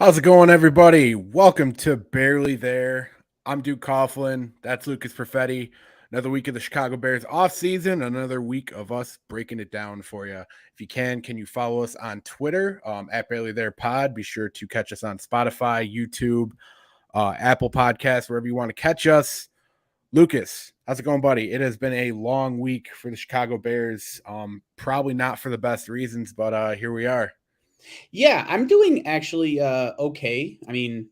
How's it going, everybody? Welcome to Barely There. I'm Duke Coughlin. That's Lucas Perfetti. Another week of the Chicago Bears offseason, another week of us breaking it down for you. If you can you follow us on Twitter at Barely There Pod? Be sure to catch us on Spotify, YouTube, Apple Podcasts, wherever you want to catch us. Lucas, how's it going, buddy? It has been a long week for the Chicago Bears. Probably not for the best reasons, but here we are. Yeah, I'm doing actually okay. I'm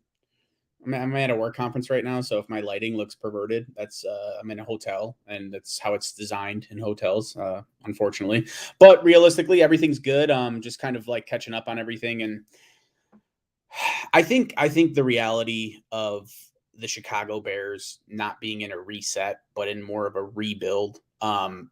at a work conference right now, so if my lighting looks perverted, that's I'm in a hotel, and that's how it's designed in hotels, unfortunately. But realistically, everything's good. Just kind of like catching up on everything, and I think the reality of the Chicago Bears not being in a reset, but in more of a rebuild,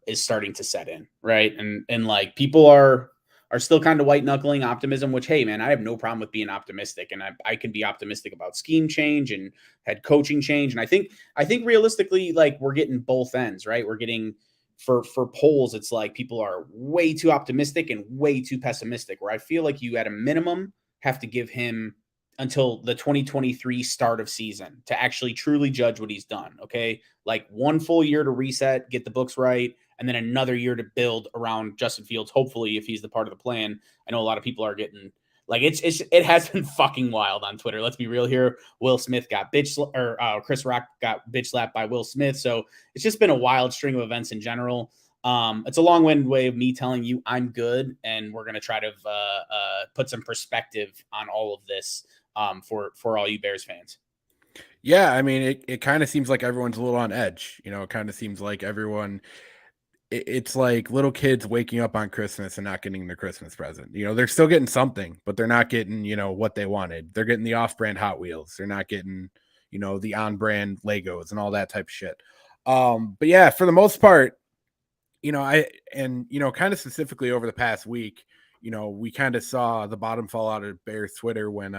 is starting to set in, right? And like people are still kind of white knuckling optimism, which, hey man, I have no problem with being optimistic, and I can be optimistic about scheme change and head coaching change, and I think realistically, like we're getting both ends, right? We're getting for polls, it's like people are way too optimistic and way too pessimistic. Where I feel like you at a minimum have to give him until the 2023 start of season to actually truly judge what he's done. Okay. Like one full year to reset, get the books right, and then another year to build around Justin Fields, hopefully, if he's the part of the plan. I know a lot of people are getting like it has been fucking wild on Twitter. Let's be real here. Will Smith got bitch or Chris Rock got bitch slapped by Will Smith. So it's just been a wild string of events in general. It's a long-winded way of me telling you I'm good, and we're gonna try to put some perspective on all of this for all you Bears fans. Yeah, I mean, it kind of seems like everyone's a little on edge. It kind of seems like it's like little kids waking up on Christmas and not getting their Christmas present. They're still getting something, but they're not getting, what they wanted. They're getting the off brand Hot Wheels. They're not getting, the on brand Legos and all that type of shit. But yeah, for the most part, kind of specifically over the past week, we kind of saw the bottom fall out of Bears Twitter when,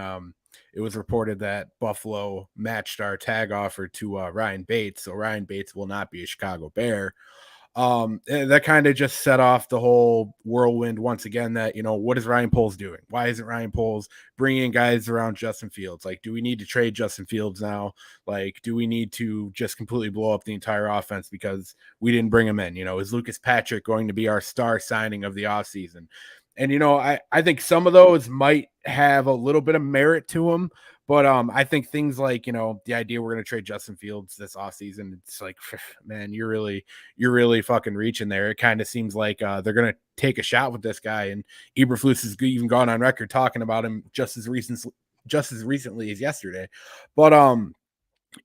it was reported that Buffalo matched our tag offer to Ryan Bates. So Ryan Bates will not be a Chicago Bear. And that kind of just set off the whole whirlwind once again that, what is Ryan Poles doing? Why isn't Ryan Poles bringing guys around Justin Fields? Like, do we need to trade Justin Fields now? Like, do we need to just completely blow up the entire offense because we didn't bring him in? Is Lucas Patrick going to be our star signing of the offseason? And, I think some of those might have a little bit of merit to them. But I think things like, the idea we're going to trade Justin Fields this offseason, it's like, man, you're really fucking reaching there. It kind of seems like they're going to take a shot with this guy. And Eberflus has even gone on record talking about him just as recently as yesterday. But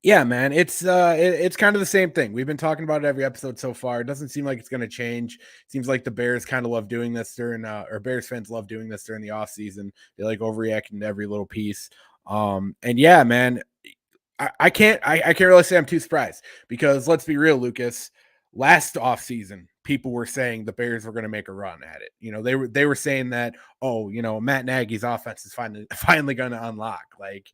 yeah, man, it's kind of the same thing. We've been talking about it every episode so far. It doesn't seem like it's going to change. It seems like the Bears kind of love doing this during or Bears fans love doing this during the offseason. They like overreacting to every little piece. And yeah, man, I can't really say I'm too surprised because let's be real, Lucas. Last offseason, people were saying the Bears were going to make a run at it. They were saying that, Matt Nagy's offense is finally going to unlock. Like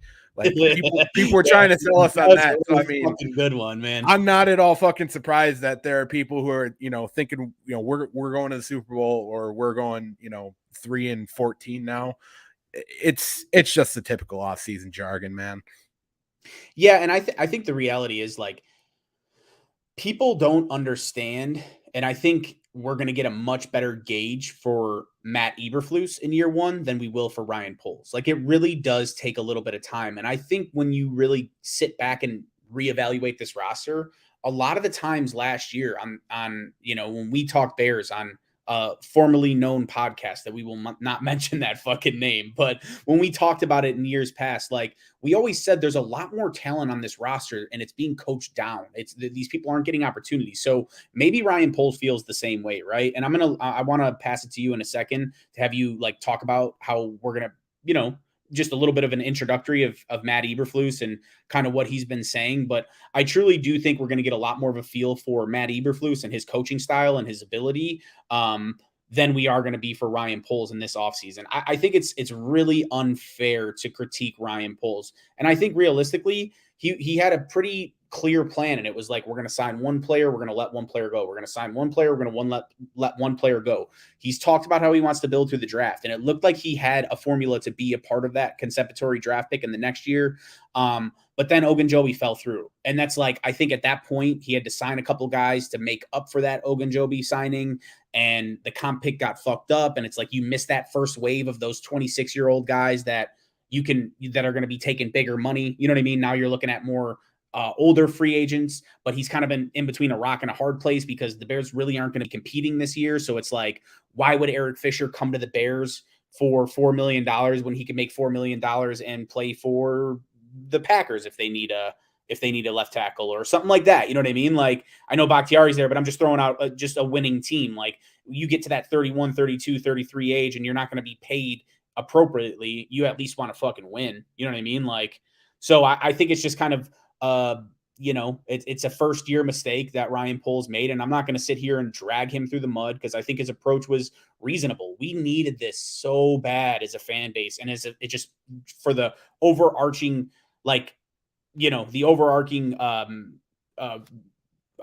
people were trying to sell us on that. So I mean, fucking good one, man. I'm not at all fucking surprised that there are people who are, thinking, we're going to the Super Bowl or we're going, 3-14 now. It's just the typical offseason jargon, man. Yeah, and I think the reality is like people don't understand, and I think we're going to get a much better gauge for Matt Eberflus in year one than we will for Ryan Poles. Like it really does take a little bit of time, and I think when you really sit back and reevaluate this roster, a lot of the times last year on when we talk Bears on formerly known podcast that we will not mention that fucking name, but when we talked about it in years past, like we always said there's a lot more talent on this roster and it's being coached down. These people aren't getting opportunities. So maybe Ryan Poles feels the same way, right? And I want to pass it to you in a second to have you like talk about how we're going to, just a little bit of an introductory of Matt Eberflus and kind of what he's been saying. But I truly do think we're going to get a lot more of a feel for Matt Eberflus and his coaching style and his ability than we are going to be for Ryan Poles in this offseason. I think it's really unfair to critique Ryan Poles. And I think realistically, he had a pretty clear plan, and it was like, we're going to sign one player, we're going to let one player go. We're going to sign one player, we're going to let one player go. He's talked about how he wants to build through the draft, and it looked like he had a formula to be a part of that concept draft pick in the next year. But then Ogunjobi fell through. And that's like, I think at that point, he had to sign a couple guys to make up for that Ogunjobi signing. And the comp pick got fucked up. And it's like, you missed that first wave of those 26-year-old guys that are going to be taking bigger money. You know what I mean? Now you're looking at more older free agents, but he's kind of been in between a rock and a hard place because the Bears really aren't going to be competing this year. So it's like, why would Eric Fisher come to the Bears for $4 million when he can make $4 million and play for the Packers if they need a left tackle or something like that? You know what I mean? Like, I know Bakhtiari's there, but I'm just throwing out just a winning team. Like, you get to that 31, 32, 33 age and you're not going to be paid appropriately. You at least want to fucking win. You know what I mean? Like, so I think it's just kind of, it's a first year mistake that Ryan Poles made. And I'm not going to sit here and drag him through the mud because I think his approach was reasonable. We needed this so bad as a fan base. And it just for the overarching, the overarching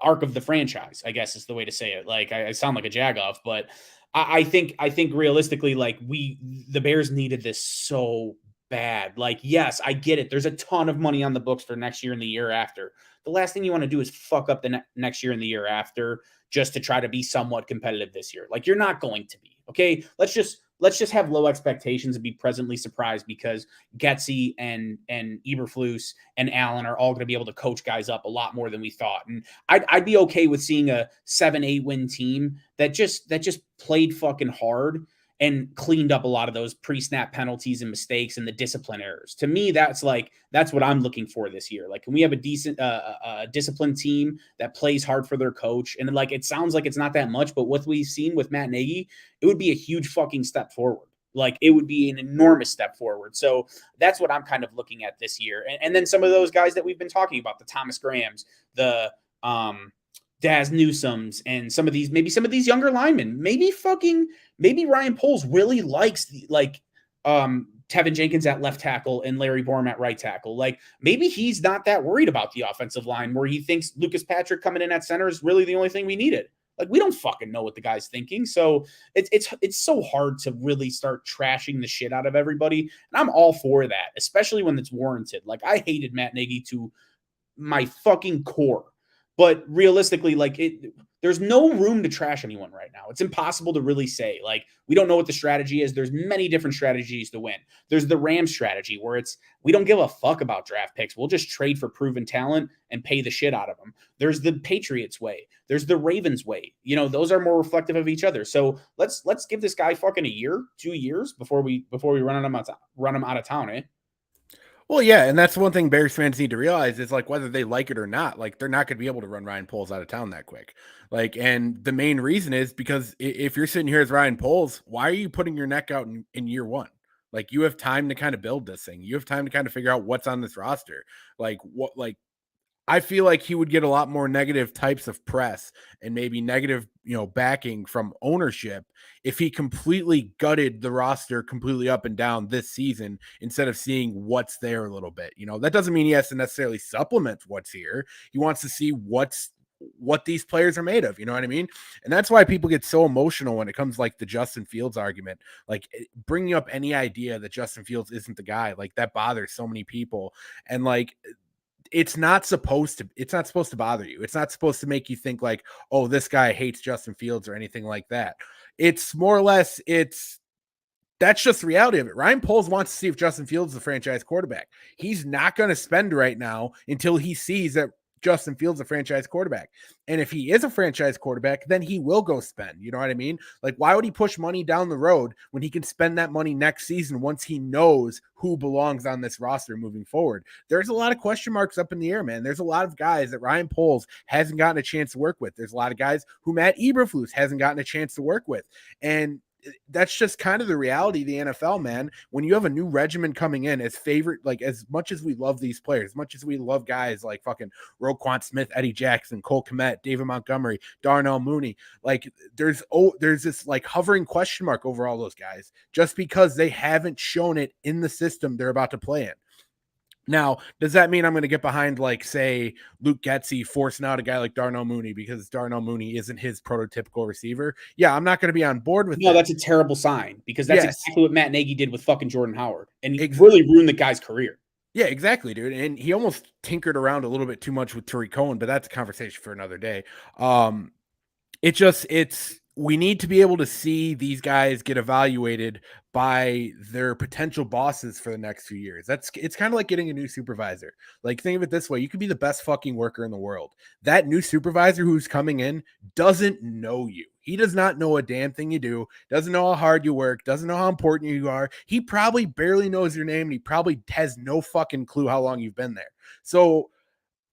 arc of the franchise, I guess is the way to say it. Like, I sound like a jagoff, but I think realistically, like, the Bears needed this so bad. Like, yes, I get it. There's a ton of money on the books for next year and the year after. The last thing you want to do is fuck up the next year and the year after just to try to be somewhat competitive this year. Like, you're not going to be. Okay, let's just have low expectations and be pleasantly surprised because Getsy and Eberflus and Allen are all going to be able to coach guys up a lot more than we thought. And I'd be okay with seeing a 7-8 win team that just played fucking hard and cleaned up a lot of those pre-snap penalties and mistakes and the discipline errors. To me, that's what I'm looking for this year. Like, can we have a decent, disciplined team that plays hard for their coach? And like, it sounds like it's not that much, but what we've seen with Matt Nagy, it would be a huge fucking step forward. Like, it would be an enormous step forward. So that's what I'm kind of looking at this year. And then some of those guys that we've been talking about, the Thomas Grahams, the Daz Newsomes, and some of these younger linemen, maybe Ryan Poles really likes Tevin Jenkins at left tackle and Larry Borom at right tackle. Like, maybe he's not that worried about the offensive line where he thinks Lucas Patrick coming in at center is really the only thing we needed. Like, we don't fucking know what the guy's thinking. So it's so hard to really start trashing the shit out of everybody. And I'm all for that, especially when it's warranted. Like, I hated Matt Nagy to my fucking core. But realistically, there's no room to trash anyone right now. It's impossible to really say. Like, we don't know what the strategy is. There's many different strategies to win. There's the Rams strategy where we don't give a fuck about draft picks. We'll just trade for proven talent and pay the shit out of them. There's the Patriots way. There's the Ravens way. Those are more reflective of each other. So let's give this guy fucking a year, 2 years before we run him out of town, eh? Well, yeah, and that's one thing Bears fans need to realize is, like, whether they like it or not, like, they're not going to be able to run Ryan Poles out of town that quick. Like, and the main reason is because if you're sitting here as Ryan Poles, why are you putting your neck out in year one? Like, you have time to kind of build this thing. You have time to kind of figure out what's on this roster. I feel like he would get a lot more negative types of press and maybe negative, backing from ownership if he completely gutted the roster completely up and down this season instead of seeing what's there a little bit. That doesn't mean he has to necessarily supplement what's here. He wants to see what these players are made of, you know what I mean? And that's why people get so emotional when it comes like the Justin Fields argument, like bringing up any idea that Justin Fields isn't the guy, like that bothers so many people. And like, it's not supposed to bother you. It's not supposed to make you think like, oh, this guy hates Justin Fields or anything like that. It's more or less, that's just the reality of it. Ryan Poles wants to see if Justin Fields is the franchise quarterback. He's not going to spend right now until he sees that Justin Fields a franchise quarterback. And if he is a franchise quarterback, then he will go spend. You know what I mean? Like, why would he push money down the road when he can spend that money next season once he knows who belongs on this roster moving forward? There's a lot of question marks up in the air, man. There's a lot of guys that Ryan Poles hasn't gotten a chance to work with. There's a lot of guys who Matt Eberflus hasn't gotten a chance to work with. And that's just kind of the reality of the NFL, man. When you have a new regimen coming in as much as we love these players, as much as we love guys like fucking Roquan Smith, Eddie Jackson, Cole Kmet, David Montgomery, Darnell Mooney, like there's this like hovering question mark over all those guys just because they haven't shown it in the system they're about to play in. Now, does that mean I'm going to get behind, like, say, Luke Getsy forcing out a guy like Darnell Mooney because Darnell Mooney isn't his prototypical receiver? Yeah, I'm not going to be on board with No, that. that's a terrible sign because that's Yes, exactly what Matt Nagy did with fucking Jordan Howard and he ex- really ruined the guy's career. yeah, exactly, dude. And he almost tinkered around a little bit too much with Tariq Cohen, but that's a conversation for another day. Um, it's we need to be able to see these guys get evaluated by their potential bosses for the next few years. It's kind of like getting a new supervisor. Like, think of it this way: you could be the best fucking worker in the world. That new supervisor who's coming in doesn't know you. He does not know a damn thing you do, doesn't know how hard you work, doesn't know how important you are. He probably barely knows your name, and he probably has no fucking clue how long you've been there. So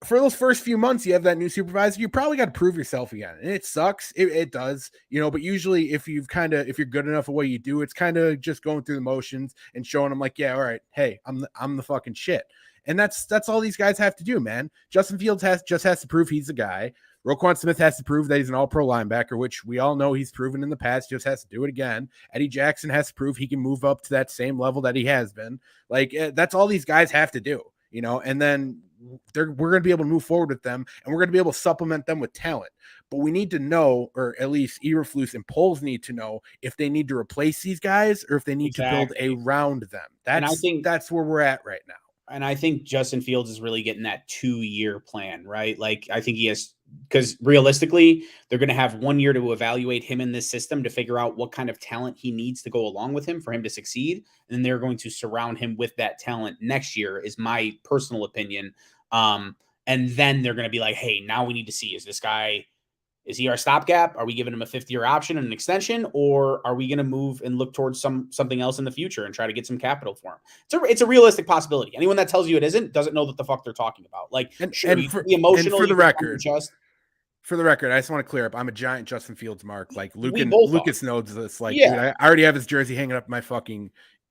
for those first few months you have that new supervisor, you probably got to prove yourself again, and it sucks. It does, but usually if you're good enough at what you do, it's kind of just going through the motions and showing them, like, yeah, all right, hey, I'm the fucking shit. And that's all these guys have to do, man. Justin Fields has to prove he's the guy. Roquan Smith has to prove that he's an all-pro linebacker, which we all know he's proven in the past. Just has to do it again. Eddie Jackson has to prove he can move up to that same level that he has been. Like, that's all these guys have to do, and then we're going to be able to move forward with them, and we're going to be able to supplement them with talent. But we need to know, or at least Eberflus and Poles need to know, if they need to replace these guys or if they need to build around them. That's where we're at right now. And I think Justin Fields is really getting that 2-year plan, right? Like, I think he has, because realistically, they're going to have 1 year to evaluate him in this system to figure out what kind of talent he needs to go along with him for him to succeed. And then they're going to surround him with that talent next year, is my personal opinion. And then they're going to be like, hey, now we need to see, is he our stopgap? Are we giving him a 5th-year option and an extension, or are we going to move and look towards something else in the future and try to get some capital for him? It's a realistic possibility. Anyone that tells you it isn't doesn't know what the fuck they're talking about. Like, sure, you can be emotional. For the record, I just want to clear up. I'm a giant Justin Fields mark. Like, Lucas knows this. Like, yeah. Dude, I already have his jersey hanging up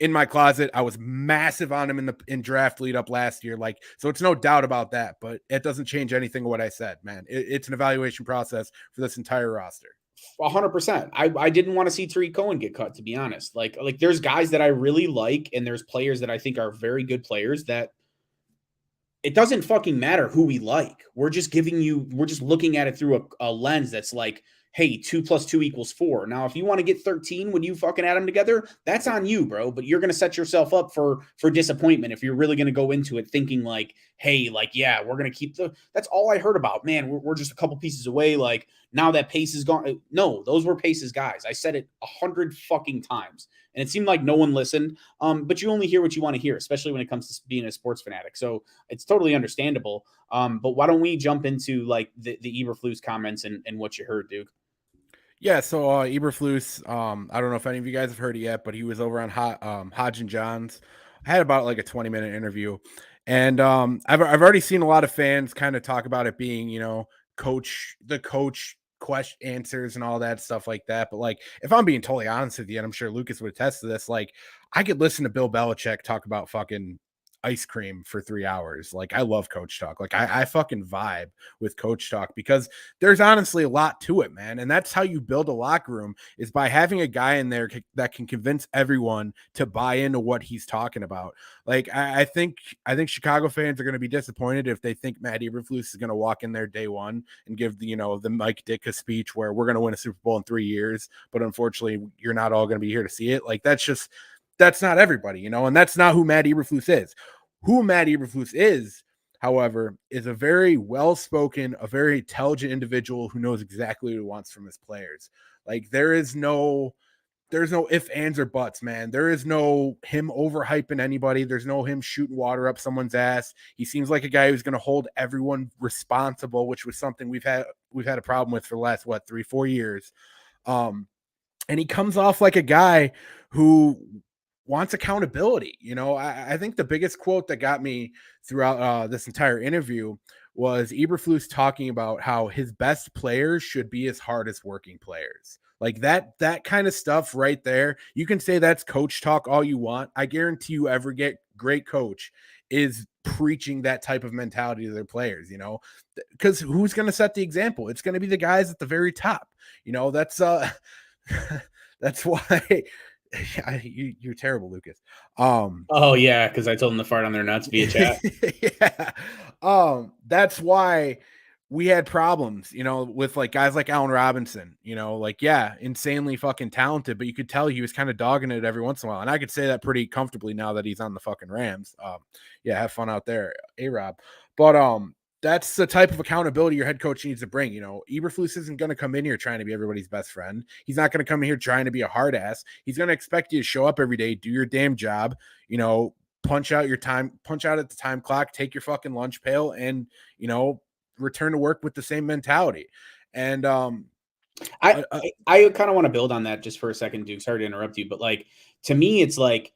in my closet. I was massive on him in draft lead up last year. Like, so it's no doubt about that, but it doesn't change anything of what I said, man. It's an evaluation process for this entire roster. 100%. I didn't want to see Tariq Cohen get cut, to be honest. Like there's guys that I really like, and there's players that I think are very good players that it doesn't fucking matter who we like. We're just looking at it through a lens that's like, hey, 2 + 2 = 4. Now, if you want to get 13 when you fucking add them together, that's on you, bro. But you're going to set yourself up for disappointment if you're really going to go into it thinking like, hey, like, yeah, we're going to keep that's all I heard about. Man, we're just a couple pieces away. Like, now that Pace is gone. No, those were Pace's guys. I said it 100 fucking times. And it seemed like no one listened. But you only hear what you want to hear, especially when it comes to being a sports fanatic. So it's totally understandable. But why don't we jump into like the Eberflus comments and what you heard, Duke? Yeah, so Eberflus, I don't know if any of you guys have heard it yet, but he was over on Hodge and Johns. I had about like a 20-minute interview, and I've already seen a lot of fans kind of talk about it being, the coach question answers and all that stuff like that. But like, if I'm being totally honest with you, and I'm sure Lucas would attest to this, like, I could listen to Bill Belichick talk about fucking ice cream for 3 hours. Like, I love coach talk. Like, I fucking vibe with coach talk because there's honestly a lot to it, man. And that's how you build a locker room, is by having a guy in there that can convince everyone to buy into what he's talking about. Like, I think Chicago fans are going to be disappointed if they think Matt Eberflus is going to walk in there day one and give the Mike Ditka speech where we're going to win a Super Bowl in 3 years, but unfortunately you're not all going to be here to see it. Like, that's not everybody, and that's not who Matt Eberflus is. Who Matt Eberflus is, however, is a very well-spoken, a very intelligent individual who knows exactly what he wants from his players. Like, there's no ifs, ands, or buts, man. There is no him overhyping anybody. There's no him shooting water up someone's ass. He seems like a guy who's going to hold everyone responsible, which was something we've had a problem with for the last 3-4 years. And he comes off like a guy who wants accountability. I think the biggest quote that got me throughout this entire interview was Eberflus talking about how his best players should be his hardest working players. Like, that kind of stuff right there. You can say that's coach talk all you want. I guarantee you every great coach is preaching that type of mentality to their players, because who's going to set the example? It's going to be the guys at the very top. That's that's why You're terrible, Lucas. Oh yeah, because I told them to fart on their nuts via chat. Yeah. That's why we had problems, with like guys like Allen Robinson, like, yeah, insanely fucking talented, but you could tell he was kind of dogging it every once in a while. And I could say that pretty comfortably now that he's on the fucking Rams. Yeah, have fun out there, A-Rob. But that's the type of accountability your head coach needs to bring. Eberflus isn't going to come in here trying to be everybody's best friend. He's not going to come in here trying to be a hard ass. He's going to expect you to show up every day, do your damn job, punch out at the time clock, take your fucking lunch pail, and return to work with the same mentality. And I kind of want to build on that just for a second, Duke. Sorry to interrupt you, but like to me, it's like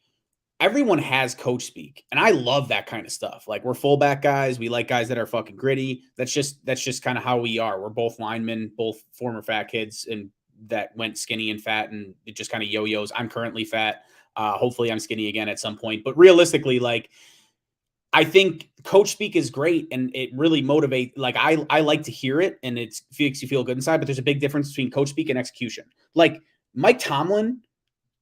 everyone has coach speak, and I love that kind of stuff. Like we're fullback guys, we like guys that are fucking gritty. That's just kind of how we are. We're both linemen, both former fat kids, and that went skinny and fat, and it just kind of yo-yos. I'm currently fat. Hopefully, I'm skinny again at some point. But realistically, like I think coach speak is great and it really motivates. Like I like to hear it and it makes you feel good inside, but there's a big difference between coach speak and execution. Like Mike Tomlin,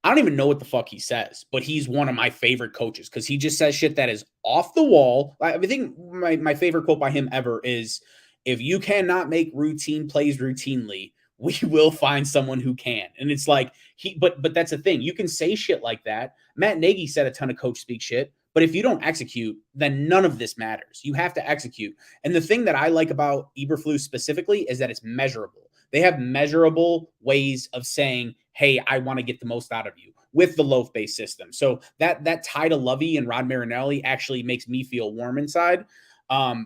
I don't even know what the fuck he says, but he's one of my favorite coaches because he just says shit that is off the wall. I think my favorite quote by him ever is, if you cannot make routine plays routinely, we will find someone who can. And it's like but that's the thing. You can say shit like that. Matt Nagy said a ton of coach speak shit, but if you don't execute, then none of this matters. You have to execute. And the thing that I like about Eberflus specifically is that it's measurable. They have measurable ways of saying, hey, I want to get the most out of you with the loaf-based system. So that tie to Lovey and Rod Marinelli actually makes me feel warm inside.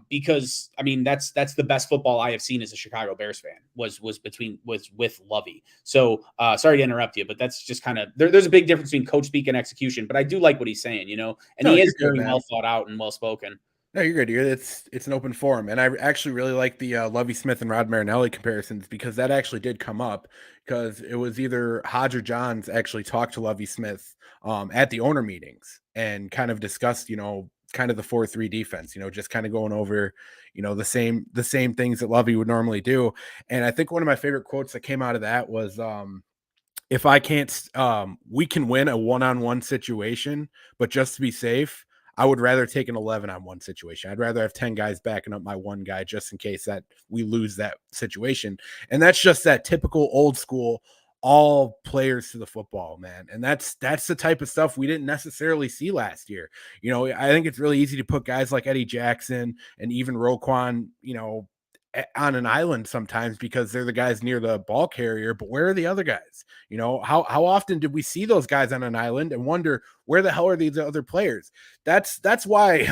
Because I mean that's the best football I have seen as a Chicago Bears fan was with Lovey. So sorry to interrupt you, but that's just kind of there's a big difference between coach speak and execution. But I do like what he's saying, and no, he is good, very man. well thought out and well spoken. No, you're good. It's an open forum, and I actually really like the Lovie Smith and Rod Marinelli comparisons because that actually did come up because it was either Hodge or Johns actually talked to Lovie Smith at the owner meetings and kind of discussed, kind of the 4-3 defense, just kind of going over, the same things that Lovie would normally do. And I think one of my favorite quotes that came out of that was, if I can't, we can win a one-on-one situation, but just to be safe, I would rather take an 11-on-1 situation. I'd rather have 10 guys backing up my one guy just in case that we lose that situation. And that's just that typical old school, all players to the football, man. And that's the type of stuff we didn't necessarily see last year. I think it's really easy to put guys like Eddie Jackson and even Roquan, on an island sometimes because they're the guys near the ball carrier, but where are the other guys? How often did we see those guys on an island and wonder where the hell are these other players? That's why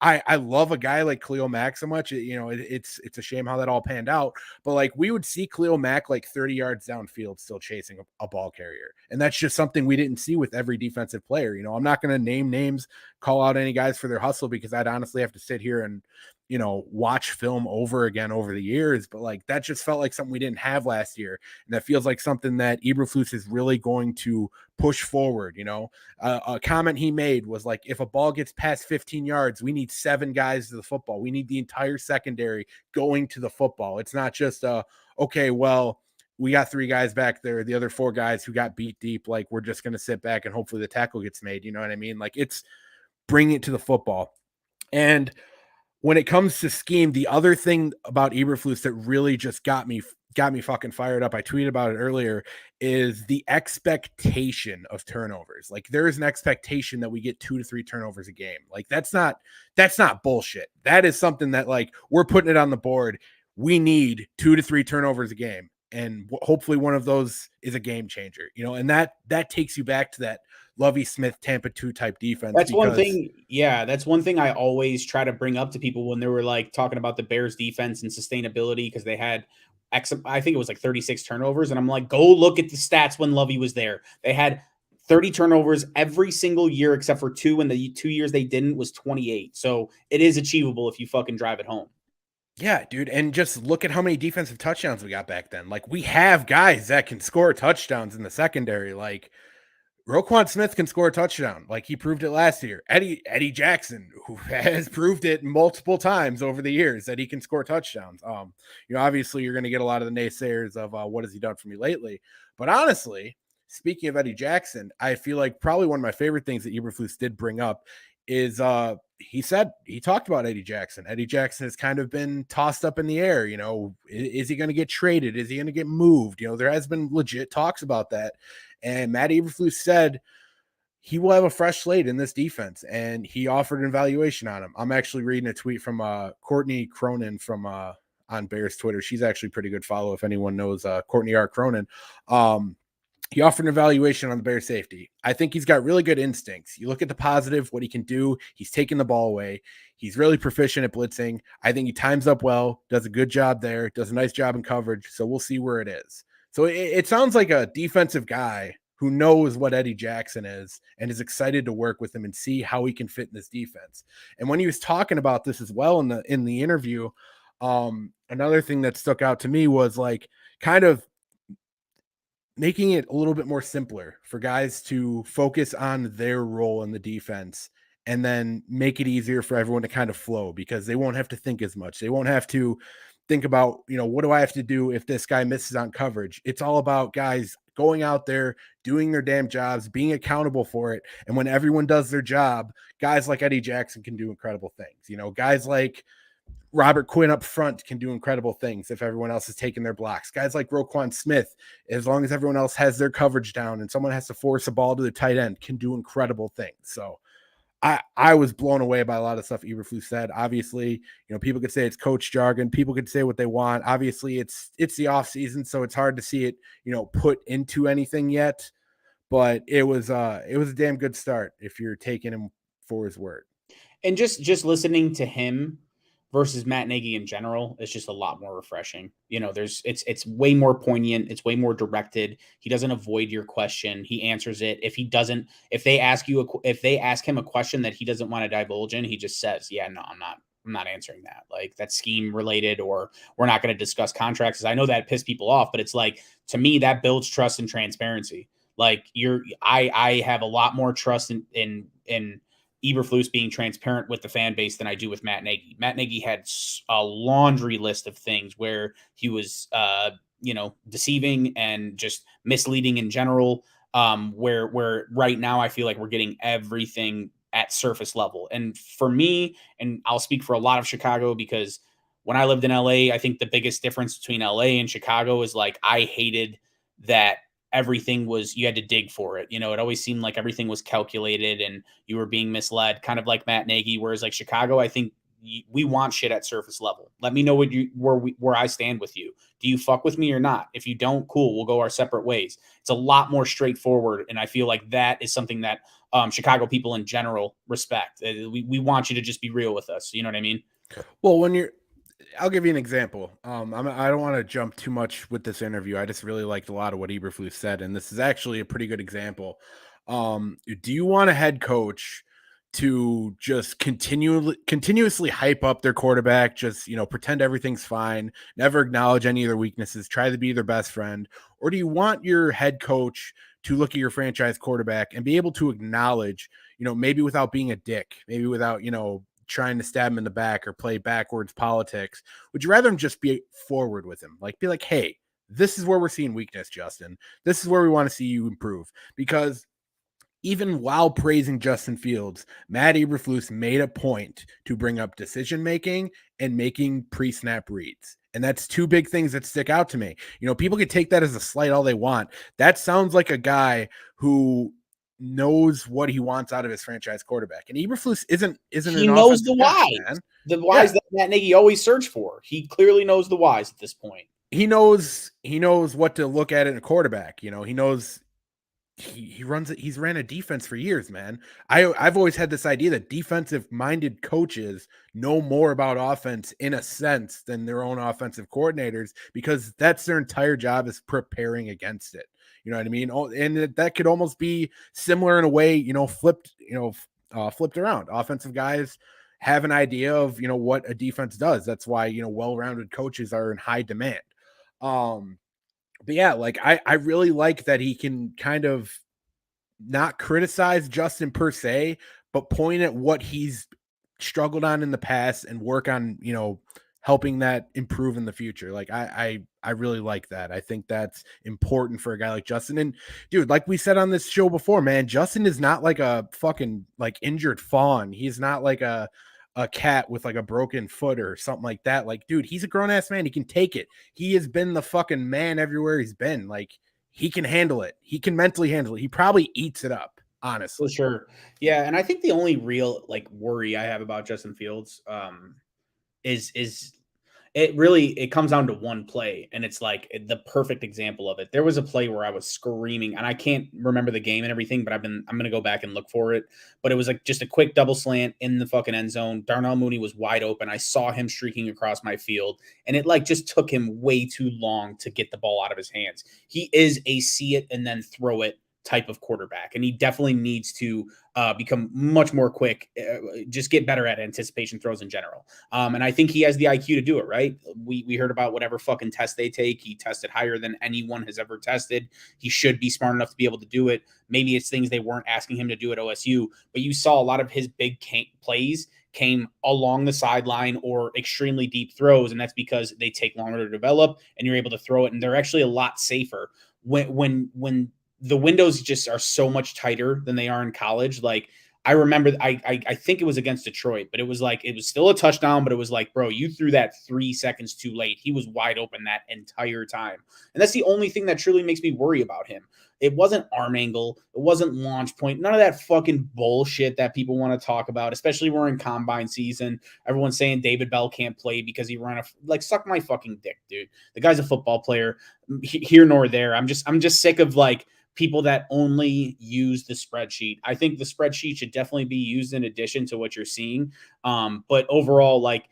I love a guy like Khalil Mack so much. It's a shame how that all panned out, but like we would see Khalil Mack like 30 yards downfield still chasing a ball carrier, and that's just something we didn't see with every defensive player. I'm not going to name names, call out any guys for their hustle because I'd honestly have to sit here and watch film over again over the years, but like that just felt like something we didn't have last year. And that feels like something that Eberflus is really going to push forward. A comment he made was like, if a ball gets past 15 yards, we need 7 guys to the football. We need the entire secondary going to the football. It's not just okay, well, we got 3 guys back there. The other 4 guys who got beat deep, like we're just going to sit back and hopefully the tackle gets made. You know what I mean? Like it's bring it to the football. And when it comes to scheme, the other thing about Eberflus that really just got me fucking fired up, I tweeted about it earlier, is the expectation of turnovers. Like there is an expectation that we get 2 to 3 turnovers a game. Like that's not bullshit. That is something that like we're putting it on the board. We need 2 to 3 turnovers a game. And hopefully one of those is a game changer, and that takes you back to that Lovie Smith Tampa 2 type defense. That's one thing. Yeah, that's one thing I always try to bring up to people when they were like talking about the Bears defense and sustainability because they had I think it was like 36 turnovers, and I'm like, go look at the stats when Lovie was there. They had 30 turnovers every single year except for 2, and the 2 years they didn't was 28. So it is achievable if you fucking drive it home. Yeah, dude. And just look at how many defensive touchdowns we got back then. Like we have guys that can score touchdowns in the secondary. Like Roquan Smith can score a touchdown. Like he proved it last year. Eddie Jackson, who has proved it multiple times over the years that he can score touchdowns. Obviously you're going to get a lot of the naysayers of what has he done for me lately. But honestly, speaking of Eddie Jackson, I feel like probably one of my favorite things that Eberflus did bring up is he talked about Eddie Jackson. Eddie Jackson has kind of been tossed up in the air. You know, is he going to get traded? Is he going to get moved? You know, there has been legit talks about that. And Matt Eberflus said he will have a fresh slate in this defense, and he offered an evaluation on him. I'm actually reading a tweet from Courtney Cronin from on Bears Twitter. She's actually pretty good follow if anyone knows Courtney R. Cronin. He offered an evaluation on the Bears safety. I think he's got really good instincts. You look at the positive, what he can do. He's taking the ball away. He's really proficient at blitzing. I think he times up well, does a good job there, does a nice job in coverage. So we'll see where it is. So it sounds like a defensive guy who knows what Eddie Jackson is and is excited to work with him and see how he can fit in this defense. And when he was talking about this as well in the interview, another thing that stuck out to me was like kind of making it a little bit more simpler for guys to focus on their role in the defense and then make it easier for everyone to kind of flow because they won't have to think as much. They won't have to think about, you know, what do I have to do if this guy misses on coverage? It's all about guys going out there, doing their damn jobs, being accountable for it. And when everyone does their job, guys like Eddie Jackson can do incredible things. You know, guys like Robert Quinn up front can do incredible things if everyone else is taking their blocks. Guys like Roquan Smith, as long as everyone else has their coverage down and someone has to force a ball to the tight end, can do incredible things. So I was blown away by a lot of stuff Eberflus said. Obviously, you know, people could say it's coach jargon. People could say what they want. Obviously, it's the off season, so it's hard to see it, you know, put into anything yet. But it was a damn good start if you're taking him for his word. And just listening to him versus Matt Nagy in general is just a lot more refreshing. You know, it's way more poignant. It's way more directed. He doesn't avoid your question. He answers it. If they ask him a question that he doesn't want to divulge in, he just says, yeah, no, I'm not answering that. Like that's scheme related, or we're not going to discuss contracts. I know that pissed people off, but it's like, to me, that builds trust and transparency. Like I have a lot more trust in Eberflus being transparent with the fan base than I do with Matt Nagy. Matt Nagy had a laundry list of things where he was, deceiving and just misleading in general. Where right now I feel like we're getting everything at surface level. And for me, and I'll speak for a lot of Chicago, because when I lived in LA, I think the biggest difference between LA and Chicago is like, I hated that everything was, you had to dig for it. You know, it always seemed like everything was calculated and you were being misled, kind of like Matt Nagy. Whereas like Chicago, I think we want shit at surface level. Let me know where I stand with you. Do you fuck with me or not? If you don't, cool, we'll go our separate ways. It's a lot more straightforward. And I feel like that is something that Chicago people in general respect. We want you to just be real with us. You know what I mean? Well, I'll give you an example. I don't want to jump too much with this interview. I just really liked a lot of what Eberflus said, and this is actually a pretty good example. Do you want a head coach to just continuously hype up their quarterback, just, you know, pretend everything's fine, never acknowledge any of their weaknesses, try to be their best friend? Or do you want your head coach to look at your franchise quarterback and be able to acknowledge, you know, maybe without being a dick, maybe without, you know, trying to stab him in the back or play backwards politics? Would you rather him just be forward with him? Like, be like, hey, this is where we're seeing weakness, Justin. This is where we want to see you improve. Because even while praising Justin Fields, Matt Eberflus made a point to bring up decision-making and making pre-snap reads. And that's two big things that stick out to me. You know, people can take that as a slight all they want. That sounds like a guy who knows what he wants out of his franchise quarterback. And Eberflus isn't he knows the whys. The whys that Matt Nagy always searched for. He clearly knows the whys at this point. He knows what to look at in a quarterback. You know, he knows he runs it. He's ran a defense for years, man. I've always had this idea that defensive minded coaches know more about offense in a sense than their own offensive coordinators, because that's their entire job, is preparing against it. You know what I mean? And that could almost be similar in a way, you know, flipped around. Offensive guys have an idea of, you know, what a defense does. That's why, you know, well-rounded coaches are in high demand. But yeah, like I really like that he can kind of not criticize Justin per se, but point at what he's struggled on in the past and work on, you know, helping that improve in the future. Like I really like that. I think that's important for a guy like Justin. And dude, like we said on this show before, man, Justin is not like a fucking like injured fawn. He's not like a cat with like a broken foot or something like that. Like, dude, he's a grown ass man. He can take it. He has been the fucking man everywhere he's been. Like, he can handle it. He can mentally handle it. He probably eats it up, For honestly. sure. Yeah, and I think the only real like worry I have about Justin Fields is it comes down to one play, and it's like the perfect example of it. There was a play where I was screaming, and I can't remember the game and everything, but I'm gonna go back and look for it. But it was like just a quick double slant in the fucking end zone. Darnell Mooney was wide open. I saw him streaking across my field, and it like just took him way too long to get the ball out of his hands. He is a see it and then throw it type of quarterback, and he definitely needs to become much more quick, just get better at anticipation throws in general. And I think he has the IQ to do it, right? We heard about whatever fucking test they take. He tested higher than anyone has ever tested. He should be smart enough to be able to do it. Maybe it's things they weren't asking him to do at OSU, but you saw a lot of his big plays came along the sideline or extremely deep throws, and that's because they take longer to develop, and you're able to throw it, and they're actually a lot safer when the windows just are so much tighter than they are in college. Like I remember, I think it was against Detroit, but it was like it was still a touchdown, but it was like, bro, you threw that 3 seconds too late. He was wide open that entire time, and that's the only thing that truly makes me worry about him. It wasn't arm angle, it wasn't launch point, none of that fucking bullshit that people want to talk about. Especially we're in combine season. Everyone's saying David Bell can't play because he ran like suck my fucking dick, dude. The guy's a football player, here nor there. I'm just sick of like people that only use the spreadsheet. I think the spreadsheet should definitely be used in addition to what you're seeing. But overall, like,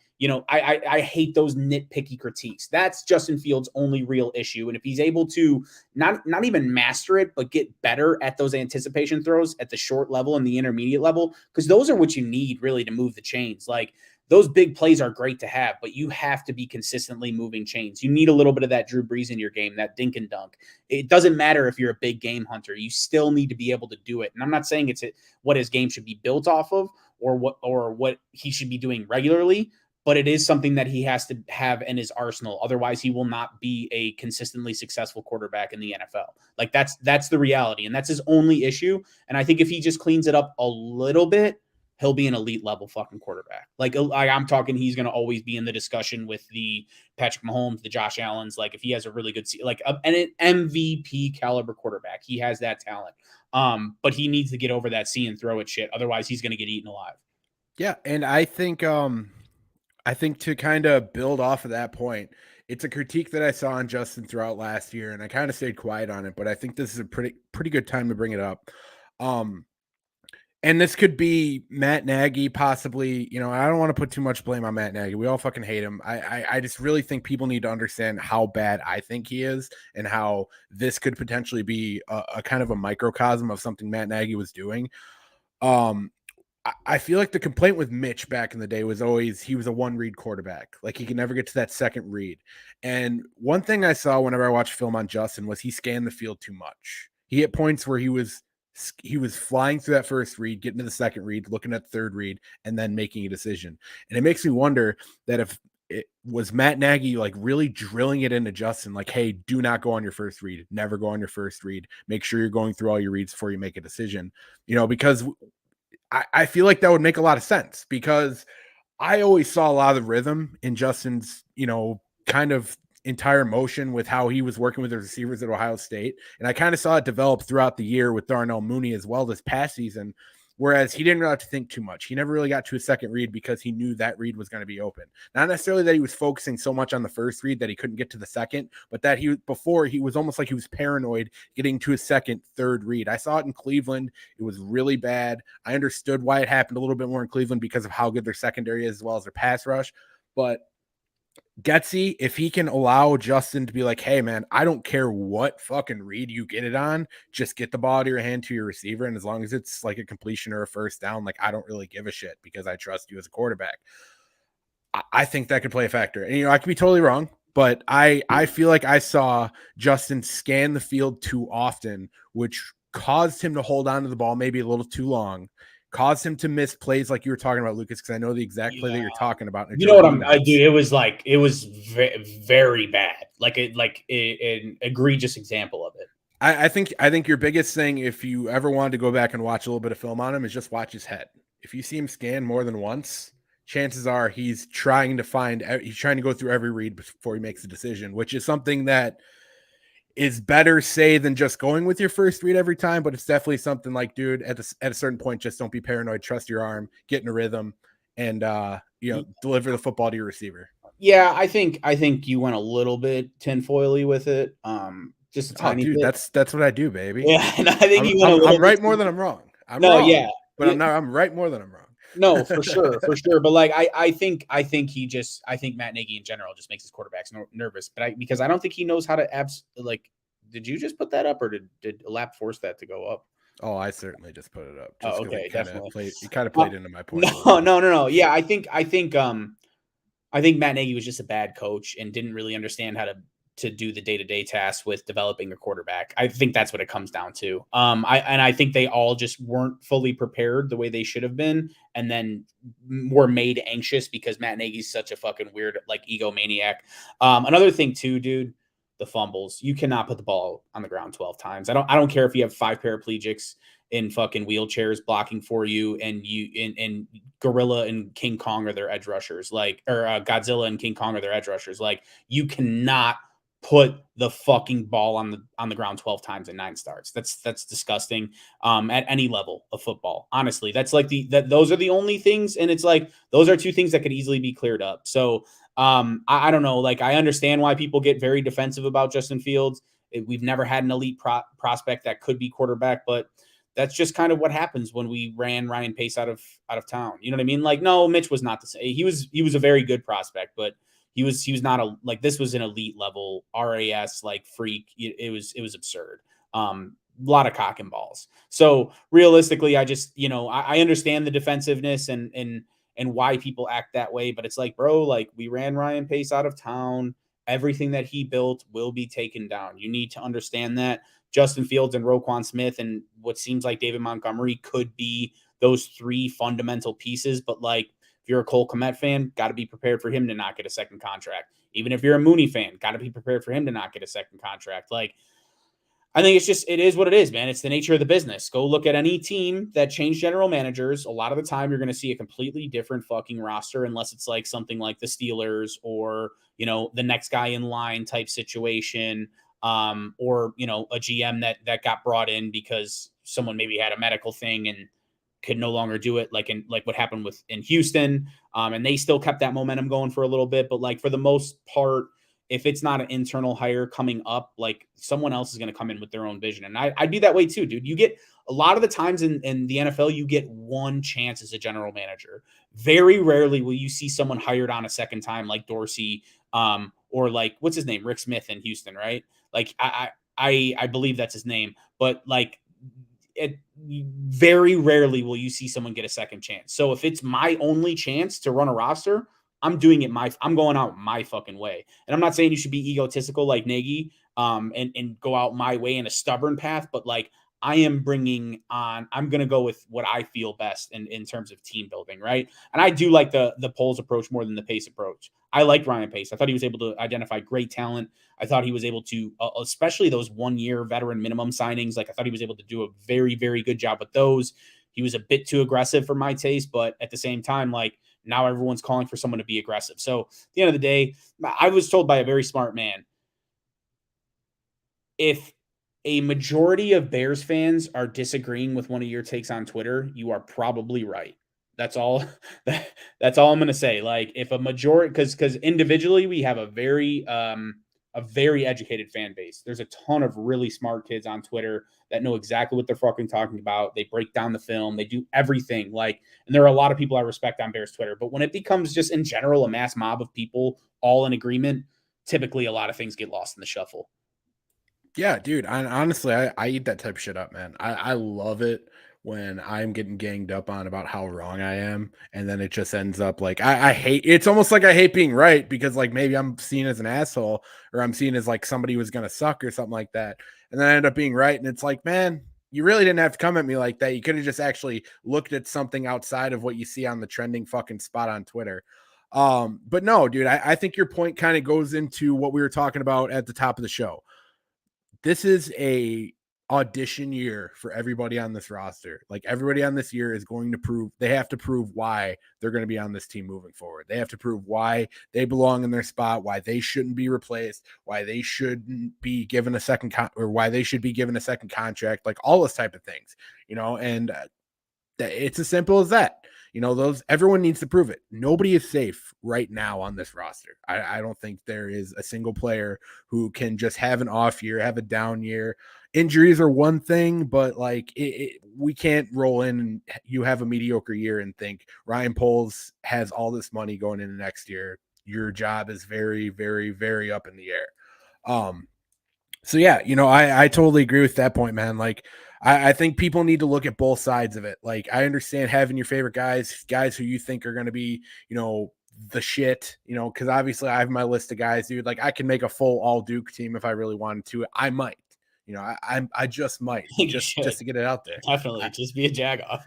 I hate those nitpicky critiques. That's Justin Fields' only real issue. And if he's able to not even master it, but get better at those anticipation throws at the short level and the intermediate level, because those are what you need really to move the chains. Like those big plays are great to have, but you have to be consistently moving chains. You need a little bit of that Drew Brees in your game, that dink and dunk. It doesn't matter if you're a big game hunter. You still need to be able to do it. And I'm not saying it's what his game should be built off of or what he should be doing regularly, but it is something that he has to have in his arsenal. Otherwise, he will not be a consistently successful quarterback in the NFL. Like that's the reality, and that's his only issue. And I think if he just cleans it up a little bit, he'll be an elite level fucking quarterback. Like I'm talking, he's going to always be in the discussion with the Patrick Mahomes, the Josh Allens. Like if he has a really good, like an MVP caliber quarterback, he has that talent. But he needs to get over that see and throw it shit. Otherwise, he's going to get eaten alive. Yeah, and I think to kind of build off of that point, it's a critique that I saw on Justin throughout last year, and I kind of stayed quiet on it, but I think this is a pretty good time to bring it up. And this could be Matt Nagy, possibly. I don't want to put too much blame on Matt Nagy. We all fucking hate him. I just really think people need to understand how bad I think he is, and how this could potentially be a kind of a microcosm of something Matt Nagy was doing. I feel like the complaint with Mitch back in the day was always he was a one-read quarterback. Like he could never get to that second read. And one thing I saw whenever I watched film on Justin was he scanned the field too much. He hit points where he was flying through that first read, getting to the second read, looking at the third read, and then making a decision. And it makes me wonder that if it was Matt Nagy like really drilling it into Justin, like, hey, do not go on your first read. Never go on your first read. Make sure you're going through all your reads before you make a decision. Because I feel like that would make a lot of sense, because I always saw a lot of the rhythm in Justin's, kind of entire motion with how he was working with the receivers at Ohio State. And I kind of saw it develop throughout the year with Darnell Mooney as well this past season, whereas he didn't really have to think too much. He never really got to a second read because he knew that read was going to be open. Not necessarily that he was focusing so much on the first read that he couldn't get to the second, but that he was almost like he was paranoid getting to a second, third read. I saw it in Cleveland. It was really bad. I understood why it happened a little bit more in Cleveland because of how good their secondary is as well as their pass rush. But Getsy, if he can allow Justin to be like, hey, man, I don't care what fucking read you get it on, just get the ball out of your hand to your receiver. And as long as it's like a completion or a first down, like I don't really give a shit because I trust you as a quarterback. I think that could play a factor. And, I could be totally wrong, but I feel like I saw Justin scan the field too often, which caused him to hold on to the ball maybe a little too long. caused him to miss plays like you were talking about, Lucas, because I know the exact play that you're talking about. You know what dude, it was very bad. An egregious example of it. I think your biggest thing, if you ever wanted to go back and watch a little bit of film on him, is just watch his head. If you see him scan more than once, chances are he's trying to go through every read before he makes a decision, which is something that is better say than just going with your first read every time. But it's definitely something like, dude, at a certain point, just don't be paranoid, trust your arm, get in a rhythm, and deliver the football to your receiver. Yeah, I think you went a little bit tinfoily with it. Just a tiny bit. That's what I do, baby. Yeah, and I think I'm right more than I'm wrong. I'm right more than I'm wrong. No, for sure. But like, I think Matt Nagy in general just makes his quarterbacks nervous. But because I don't think he knows how to did you just put that up, or did Lap force that to go up? Oh, I certainly just put it up. Oh, okay, definitely. You kind of played into my point. No. Yeah, I think Matt Nagy was just a bad coach and didn't really understand how to do the day-to-day tasks with developing a quarterback. I think that's what it comes down to. I think they all just weren't fully prepared the way they should have been, and then were made anxious because Matt Nagy's such a fucking weird, like, egomaniac. Another thing too, dude, the fumbles. You cannot put the ball on the ground 12 times. I don't care if you have 5 paraplegics in fucking wheelchairs blocking for you, and Gorilla and King Kong are their edge rushers, Godzilla and King Kong are their edge rushers. Like, you cannot put the fucking ball on the ground 12 times in 9 starts. That's disgusting. At any level of football, honestly, that's like those are the only things. And it's like, those are 2 things that could easily be cleared up. So I don't know. Like, I understand why people get very defensive about Justin Fields. We've never had an elite prospect that could be quarterback, but that's just kind of what happens when we ran Ryan Pace out of town. You know what I mean? Like, no, Mitch was not the same. He was a very good prospect, but he was not this was an elite level RAS like freak. It was absurd. A lot of cock and balls. So realistically, I just, I understand the defensiveness and why people act that way, but it's like, bro, like, we ran Ryan Pace out of town. Everything that he built will be taken down. You need to understand that. Justin Fields and Roquan Smith and what seems like David Montgomery could be those 3 fundamental pieces. But like, if you're a Cole Kmet fan, got to be prepared for him to not get a second contract. Even if you're a Mooney fan, got to be prepared for him to not get a second contract. Like, I think it is what it is, man. It's the nature of the business. Go look at any team that changed general managers. A lot of the time, you're going to see a completely different fucking roster, unless it's like something like the Steelers or, the next guy in line type situation. Or, a GM that got brought in because someone maybe had a medical thing and could no longer do it, like what happened in Houston. And they still kept that momentum going for a little bit. But like, for the most part, if it's not an internal hire coming up, like, someone else is going to come in with their own vision. And I'd be that way too, dude. You get a lot of the times in the NFL, you get one chance as a general manager. Very rarely will you see someone hired on a second time, like Dorsey, or like, what's his name? Rick Smith in Houston, right? Like, I believe that's his name, but like, very rarely will you see someone get a second chance. So if it's my only chance to run a roster, I'm doing it I'm going out my fucking way. And I'm not saying you should be egotistical like Nagy, and go out my way in a stubborn path, but like, I'm going to go with what I feel best in terms of team building. Right. And I do like the Poles approach more than the Pace approach. I liked Ryan Pace. I thought he was able to identify great talent. I thought he was able to, especially those 1-year veteran minimum signings. Like, I thought he was able to do a very, very good job with those. He was a bit too aggressive for my taste, but at the same time, like, now everyone's calling for someone to be aggressive. So at the end of the day, I was told by a very smart man, if a majority of Bears fans are disagreeing with one of your takes on Twitter, you are probably right. That's all. That's all I'm going to say. Like, if a majority, because individually we have a very educated fan base. There's a ton of really smart kids on Twitter that know exactly what they're fucking talking about. They break down the film. They do everything. Like, and there are a lot of people I respect on Bears Twitter. But when it becomes just in general a mass mob of people all in agreement, typically a lot of things get lost in the shuffle. Yeah, dude. Honestly, I eat that type of shit up, man. I love it when I'm getting ganged up on about how wrong I am, and then it just ends up like I hate. It's almost like I hate being right, because like maybe I'm seen as an asshole, or I'm seen as like somebody who's gonna suck or something like that, and then I end up being right, and it's like, man, you really didn't have to come at me like that. You could have just actually looked at something outside of what you see on the trending fucking spot on Twitter. But no, dude, I think your point kind of goes into what we were talking about at the top of the show. This is a audition year for everybody on this roster. Like everybody on this year is going to prove, they have to prove why they're going to be on this team moving forward. They have to prove why they belong in their spot, why they shouldn't be replaced, why they shouldn't be given a second or why they should be given a second contract, like all those type of things, and it's as simple as that. Everyone needs to prove it. Nobody is safe right now on this roster. I don't think there is a single player who can just have an off year, have a down year. Injuries are one thing, but like we can't roll in and you have a mediocre year and think Ryan Poles has all this money going into next year. Your job is very, very, very up in the air. So yeah, I totally agree with that point, man. Like, I think people need to look at both sides of it. Like, I understand having your favorite guys who you think are going to be, the shit, because obviously I have my list of guys, dude. Like, I can make a full all Duke team if I really wanted to. I might, I just might just to get it out there. Definitely, just be a Jagoff.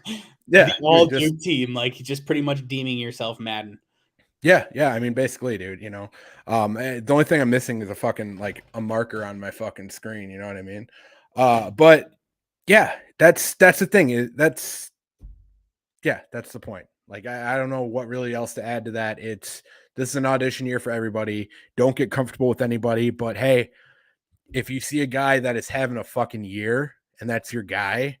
Yeah, the all Duke team, like just pretty much deeming yourself Madden. Yeah. I mean, basically, dude, the only thing I'm missing is a marker on my fucking screen. You know what I mean? But yeah, that's the thing. That's the point. Like, I don't know what really else to add to that. This is an audition year for everybody. Don't get comfortable with anybody, but hey, if you see a guy that is having a fucking year and that's your guy,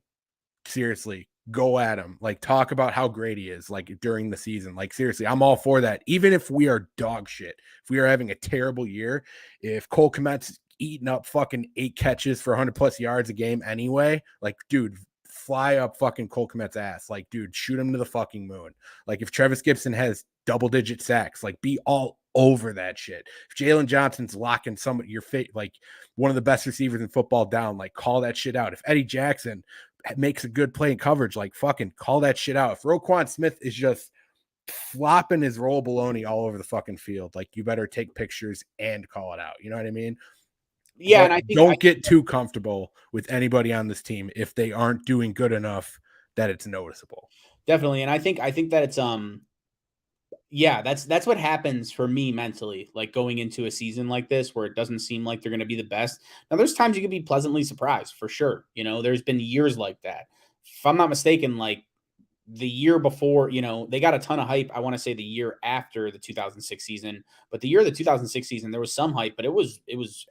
seriously, go at him. Like, talk about how great he is, like, during the season. Like, seriously, I'm all for that. Even if we are dog shit, if we are having a terrible year, if Cole Kmet's eating up fucking 8 catches for 100 plus yards a game anyway, like, dude, fly up fucking Cole Kmet's ass. Like, dude, shoot him to the fucking moon. Like, if Travis Gibson has double-digit sacks, like, be all over that shit. If Jalen Johnson's locking somebody, your face, like one of the best receivers in football down, like, call that shit out. If Eddie Jackson makes a good play in coverage, like, fucking call that shit out. If Roquan Smith is just flopping his roll baloney all over the fucking field, like, you better take pictures and call it out. You know what I mean? Yeah, but and I think don't get too comfortable with anybody on this team if they aren't doing good enough that it's noticeable. Definitely, and I think that it's yeah, that's what happens for me mentally, like going into a season like this where it doesn't seem like they're going to be the best. Now, there's times you can be pleasantly surprised for sure. There's been years like that. If I'm not mistaken, like the year before, they got a ton of hype. I want to say the year after the 2006 season, but the year of the 2006 season, there was some hype, but it was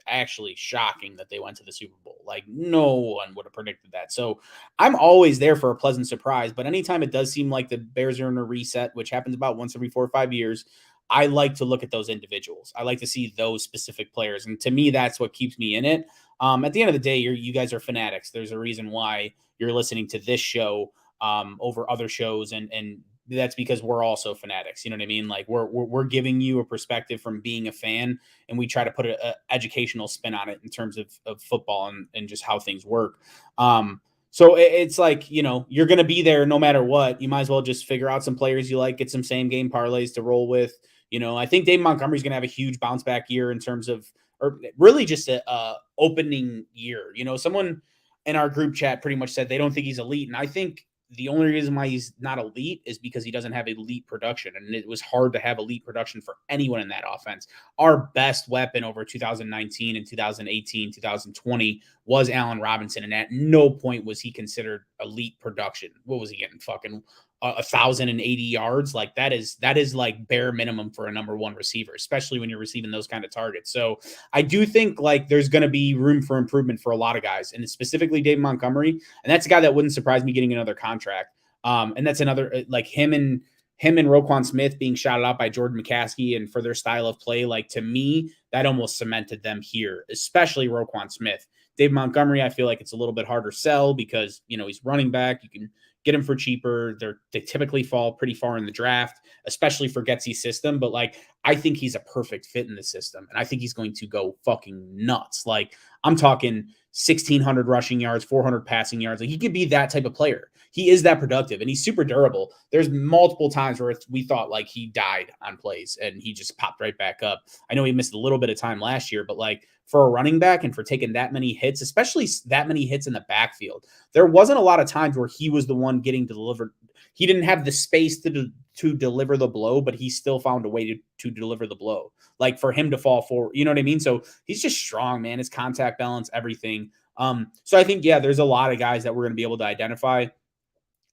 actually shocking that they went to the Super Bowl. Like, no one would have predicted that. So I'm always there for a pleasant surprise, but anytime it does seem like the Bears are in a reset, which happens about once every 4 or 5 years, I like to look at those individuals. I like to see those specific players. And to me, that's what keeps me in it. At the end of the day, you guys are fanatics. There's a reason why you're listening to this show over other shows, and that's because we're also fanatics. You know what I mean? Like, we're giving you a perspective from being a fan, and we try to put an educational spin on it in terms of football and just how things work. So it's like, you're going to be there no matter what. You might as well just figure out some players you like, get some same game parlays to roll with. I think Dave Montgomery's going to have a huge bounce back year in terms of, or really just a opening year. Someone in our group chat pretty much said they don't think he's elite, and I think the only reason why he's not elite is because he doesn't have elite production. And it was hard to have elite production for anyone in that offense. Our best weapon over 2019 and 2018, 2020 was Allen Robinson. And at no point was he considered elite production. What was he getting? Fucking 1,080 yards. Like, that is like bare minimum for a number one receiver, especially when you're receiving those kind of targets. So I do think like there's going to be room for improvement for a lot of guys, and specifically Dave Montgomery. And that's a guy that wouldn't surprise me getting another contract. And that's another, like him and Roquan Smith being shouted out by Jordan McCaskey and for their style of play. Like, to me, that almost cemented them here, especially Roquan Smith. Dave Montgomery, I feel like it's a little bit harder sell because, he's running back. You can get him for cheaper. They typically fall pretty far in the draft, especially for Getsy's system. But like, I think he's a perfect fit in the system. And I think he's going to go fucking nuts. Like, I'm talking 1,600 rushing yards, 400 passing yards. Like, he could be that type of player. He is that productive and he's super durable. There's multiple times where we thought like he died on plays and he just popped right back up. I know he missed a little bit of time last year, but like for a running back and for taking that many hits, especially that many hits in the backfield, there wasn't a lot of times where he was the one getting delivered. He didn't have the space to deliver the blow, but he still found a way to deliver the blow. Like for him to fall forward, you know what I mean? So he's just strong, man. His contact balance, everything. So I think, yeah, there's a lot of guys that we're going to be able to identify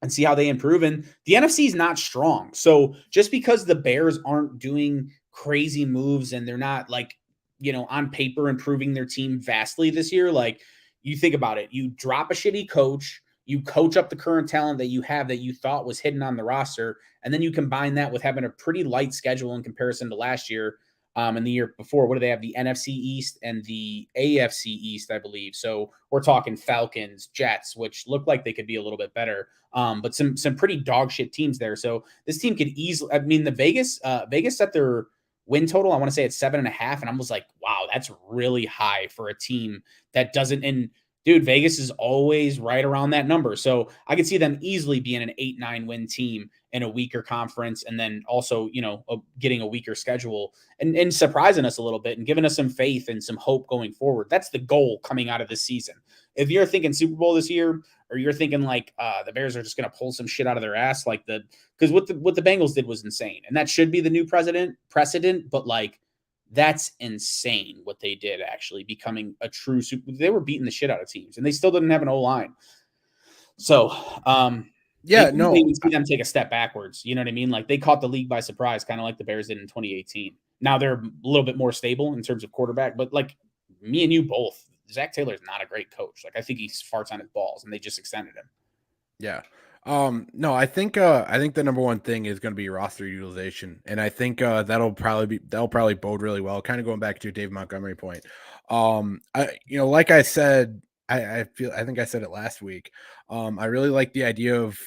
and see how they improve. And the NFC is not strong. So just because the Bears aren't doing crazy moves and they're not like, on paper improving their team vastly this year, like you think about it, you drop a shitty coach, you coach up the current talent that you have that you thought was hidden on the roster, and then you combine that with having a pretty light schedule in comparison to last year and the year before. What do they have? The NFC East and the AFC East, I believe. So we're talking Falcons, Jets, which look like they could be a little bit better. But some pretty dog shit teams there. So this team could easily, the Vegas set their win total, I want to say it's 7.5. And I was like, wow, that's really high for a team that doesn't, and dude, Vegas is always right around that number. So I could see them easily being an 8-9 win team in a weaker conference. And then also, getting a weaker schedule and surprising us a little bit and giving us some faith and some hope going forward. That's the goal coming out of this season. If you're thinking Super Bowl this year, or you're thinking like the Bears are just going to pull some shit out of their ass, because what the Bengals did was insane. And that should be the new precedent. But like, that's insane what they did, actually becoming a true super. They were beating the shit out of teams and they still didn't have an O-line. So, maybe see them take a step backwards. You know what I mean? Like they caught the league by surprise, kind of like the Bears did in 2018. Now they're a little bit more stable in terms of quarterback, but like me and you both, Zach Taylor is not a great coach. Like I think he farts on his balls and they just extended him. Yeah. No, I think the number one thing is going to be roster utilization. And I think that'll probably bode really well. Kind of going back to your Dave Montgomery point. Like I said, I think I said it last week. I really like the idea of,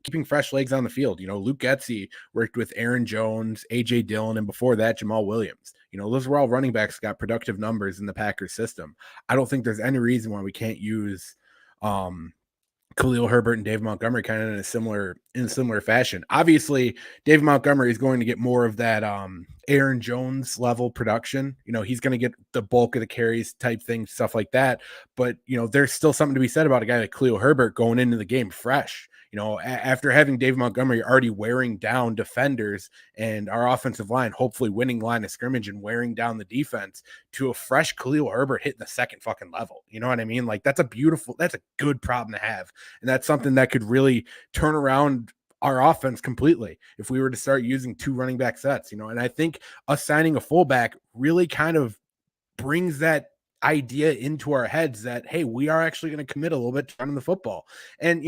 keeping fresh legs on the field. Luke Getsy worked with Aaron Jones, AJ Dillon, and before that, Jamal Williams. Those were all running backs, got productive numbers in the Packers system. I don't think there's any reason why we can't use Khalil Herbert and Dave Montgomery kind of in a similar fashion. Obviously, Dave Montgomery is going to get more of that Aaron Jones level production. He's going to get the bulk of the carries type thing, stuff like that. But, there's still something to be said about a guy like Khalil Herbert going into the game fresh. After having Dave Montgomery already wearing down defenders and our offensive line, hopefully winning line of scrimmage and wearing down the defense, to a fresh Khalil Herbert hitting the second fucking level. You know what I mean? Like that's a good problem to have. And that's something that could really turn around our offense completely if we were to start using 2 running back sets, and I think us signing a fullback really kind of brings that idea into our heads that, hey, we are actually going to commit a little bit to running the football. And,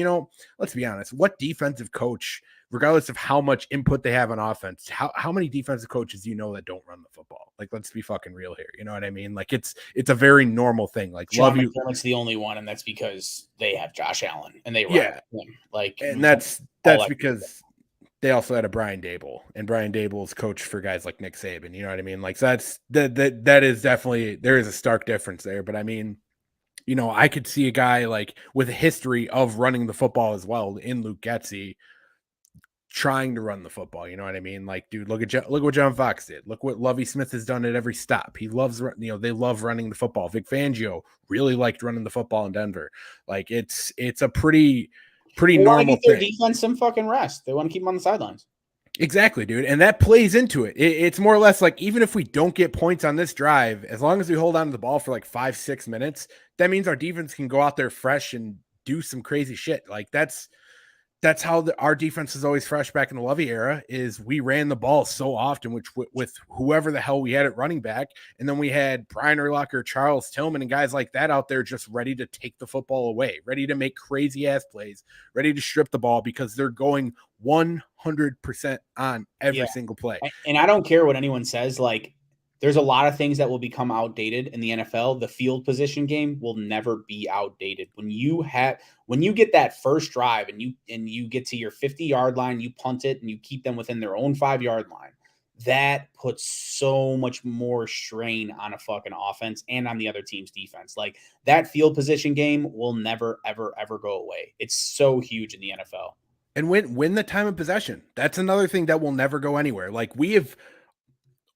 let's be honest, what defensive coach, regardless of how much input they have on offense, how many defensive coaches that don't run the football? Like, let's be fucking real here. You know what I mean? Like it's a very normal thing. Like Sean McDermott's the only one, and that's because they have Josh Allen and they run him. Like, and that's because they also had a Brian Daboll, and Brian Daboll's coach for guys like Nick Saban. You know what I mean? Like that is definitely, there is a stark difference there. But I mean, I could see a guy like with a history of running the football as well in Luke Getsy trying to run the football. You know what I mean? Like, dude, look what John Fox did. Look what Lovie Smith has done at every stop. He loves, they love running the football. Vic Fangio really liked running the football in Denver. Like it's a pretty normal thing. Their defense some fucking rest. They want to keep them on the sidelines. Exactly, dude. And that plays into it. It's more or less like, even if we don't get points on this drive, as long as we hold on to the ball for like 5-6 minutes, that means our defense can go out there fresh and do some crazy shit. Like that's how our defense is always fresh back in the Lovie era, is we ran the ball so often, which with whoever the hell we had at running back. And then we had Brian Urlacher, Charles Tillman, and guys like that out there just ready to take the football away, ready to make crazy ass plays, ready to strip the ball because they're going 100% on every single play. And I don't care what anyone says. Like, there's a lot of things that will become outdated in the NFL. The field position game will never be outdated. When you get that first drive and you get to your 50-yard line, you punt it and you keep them within their own 5-yard line. that puts so much more strain on a fucking offense and on the other team's defense. Like that field position game will never, ever, ever go away. It's so huge in the NFL. And win the time of possession. That's another thing that will never go anywhere. Like we have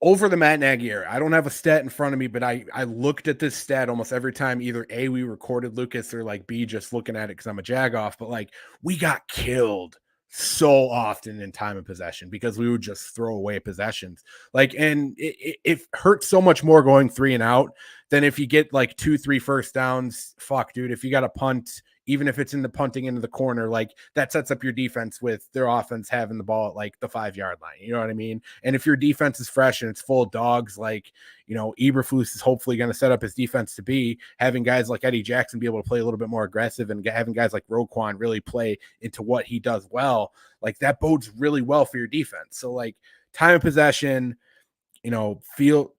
over the Matt Nagy era, I don't have a stat in front of me, but I looked at this stat almost every time either A, we recorded Lucas, or like B, just looking at it because I'm a Jagoff, but like we got killed so often in time of possession because we would just throw away possessions. Like, and it hurts so much more going 3 and out than if you get like 2-3 first downs. Fuck, dude, if you got a punt, even if it's in the punting into the corner, like that sets up your defense with their offense having the ball at like the 5-yard line. You know what I mean? And if your defense is fresh and it's full of dogs, like, you know, Eberflus is hopefully going to set up his defense to be having guys like Eddie Jackson be able to play a little bit more aggressive and having guys like Roquan really play into what he does well. Like that bodes really well for your defense. So like time of possession, you know, field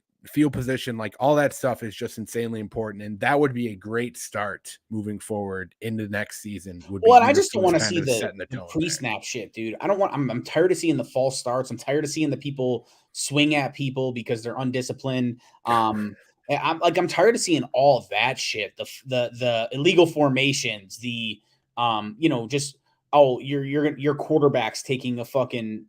position, like all that stuff is just insanely important. And that would be a great start moving forward into next season. Well, I just don't want to see the pre-snap shit, dude. I'm tired of seeing the false starts. I'm tired of seeing the people swing at people because they're undisciplined. I'm tired of seeing all of that shit. The illegal formations, just your quarterback's taking a fucking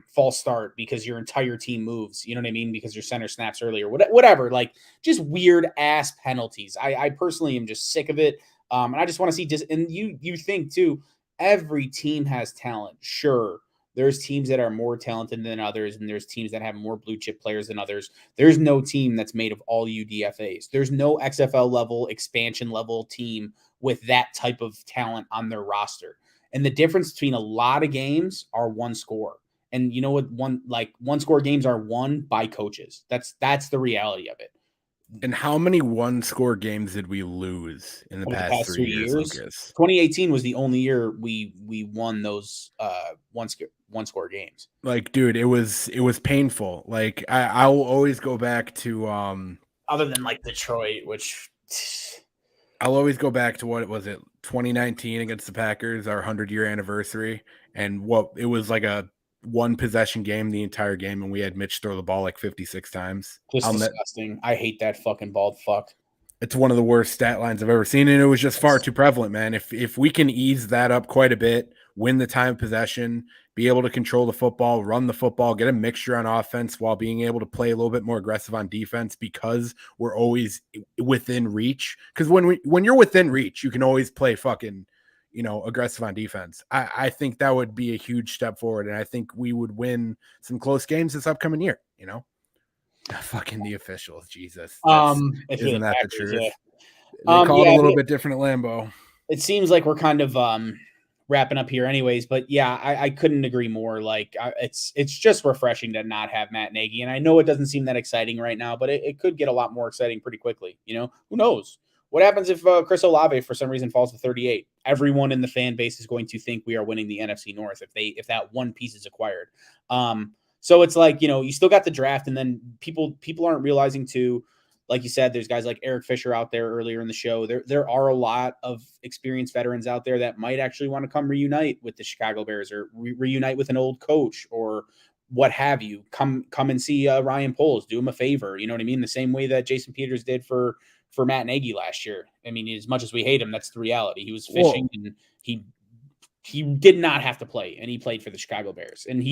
false start because your entire team moves. You know what I mean? Because your center snaps earlier, whatever. Like just weird ass penalties. I personally am just sick of it. And I just want to see and you think too, every team has talent. Sure. There's teams that are more talented than others, and there's teams that have more blue chip players than others. There's no team that's made of all UDFAs. There's no XFL level, expansion level team with that type of talent on their roster. And the difference between a lot of games are one score. And you know what? One score games are won by coaches. That's the reality of it. And how many one score games did we lose in the past 3 years? Lucas? 2018 was the only year we won those one score games. Like, dude, it was painful. Like I will always go back to other than like Detroit, which I'll always go back to what was it 2019 against the Packers, our 100-year anniversary, and what it was like a one possession game the entire game, and we had Mitch throw the ball like 56 times. Just disgusting. I hate that fucking bald fuck. It's one of the worst stat lines I've ever seen, and it was just far too prevalent, man. If we can ease that up quite a bit, win the time of possession, be able to control the football, run the football, get a mixture on offense while being able to play a little bit more aggressive on defense because we're always within reach. Because when you're within reach, you can always play fucking, you know, aggressive on defense. I think that would be a huge step forward, and I think we would win some close games this upcoming year, you know? Fucking the officials, Jesus. Isn't that the truth? Yeah. They call it a little bit different at Lambeau. It seems like we're kind of wrapping up here anyways, but yeah, I couldn't agree more. Like it's just refreshing to not have Matt Nagy. And I know it doesn't seem that exciting right now, but it could get a lot more exciting pretty quickly. You know, who knows? What happens if Chris Olave for some reason falls to 38? Everyone in the fan base is going to think we are winning the NFC North if that one piece is acquired. So it's like, you know, you still got the draft, and then people aren't realizing too, like you said, there's guys like Eric Fisher out there earlier in the show. There are a lot of experienced veterans out there that might actually want to come reunite with the Chicago Bears or reunite with an old coach or what have you. Come and see Ryan Poles, do him a favor. You know what I mean? The same way that Jason Peters did for Matt Nagy last year. I mean, as much as we hate him, that's the reality. He was fishing and he did not have to play, and he played for the Chicago Bears. And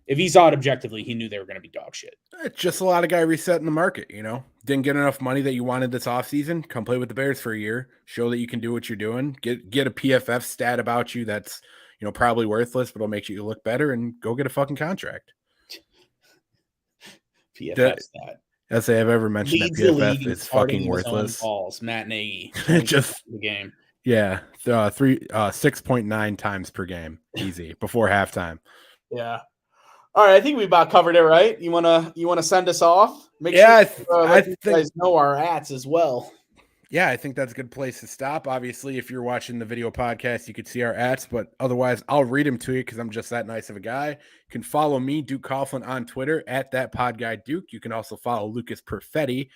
if he saw it objectively, he knew they were going to be dog shit. It's just a lot of guy resetting the market, you know? Didn't get enough money that you wanted this offseason. Come play with the Bears for a year. Show that you can do what you're doing. Get a PFF stat about you that's, you know, probably worthless, but it'll make you look better, and go get a fucking contract. PFF stat. That's I've ever mentioned that PFF is fucking worthless. Balls, Matt Nagy. Just the game. Yeah. 6.9 times per game. Easy. Before halftime. Yeah. All right, I think we about covered it, right? You wanna send us off? Make sure you guys know our ats as well. Yeah, I think that's a good place to stop. Obviously, if you're watching the video podcast, you could see our ats, but otherwise, I'll read them to you because I'm just that nice of a guy. You can follow me, Duke Coughlin, on Twitter at @ThatPodGuyDuke. You can also follow Lucas Perfetti,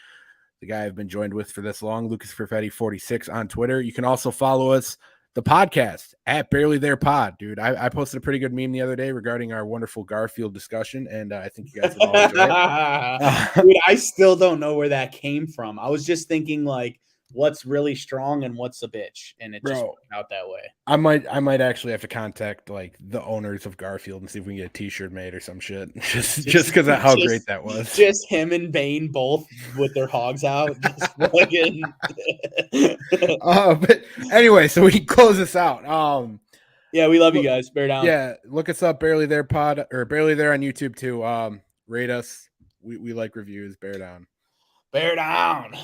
the guy I've been joined with for this long, Lucas Perfetti 46 on Twitter. You can also follow us, the podcast at Barely There Pod, dude. I posted a pretty good meme the other day regarding our wonderful Garfield discussion, and I think you guys would all enjoy it. Dude, I still don't know where that came from. I was just thinking like, what's really strong and what's a bitch, and it just worked out that way. I might actually have to contact like the owners of Garfield and see if we can get a T-shirt made or some shit. just because of how great that was. Just him and Bane both with their hogs out. But anyway, so we can close this out. Yeah, we love you guys. Bear down. Yeah, look us up, Barely There Pod, or Barely There on YouTube too. Rate us. We like reviews. Bear down. Bear down.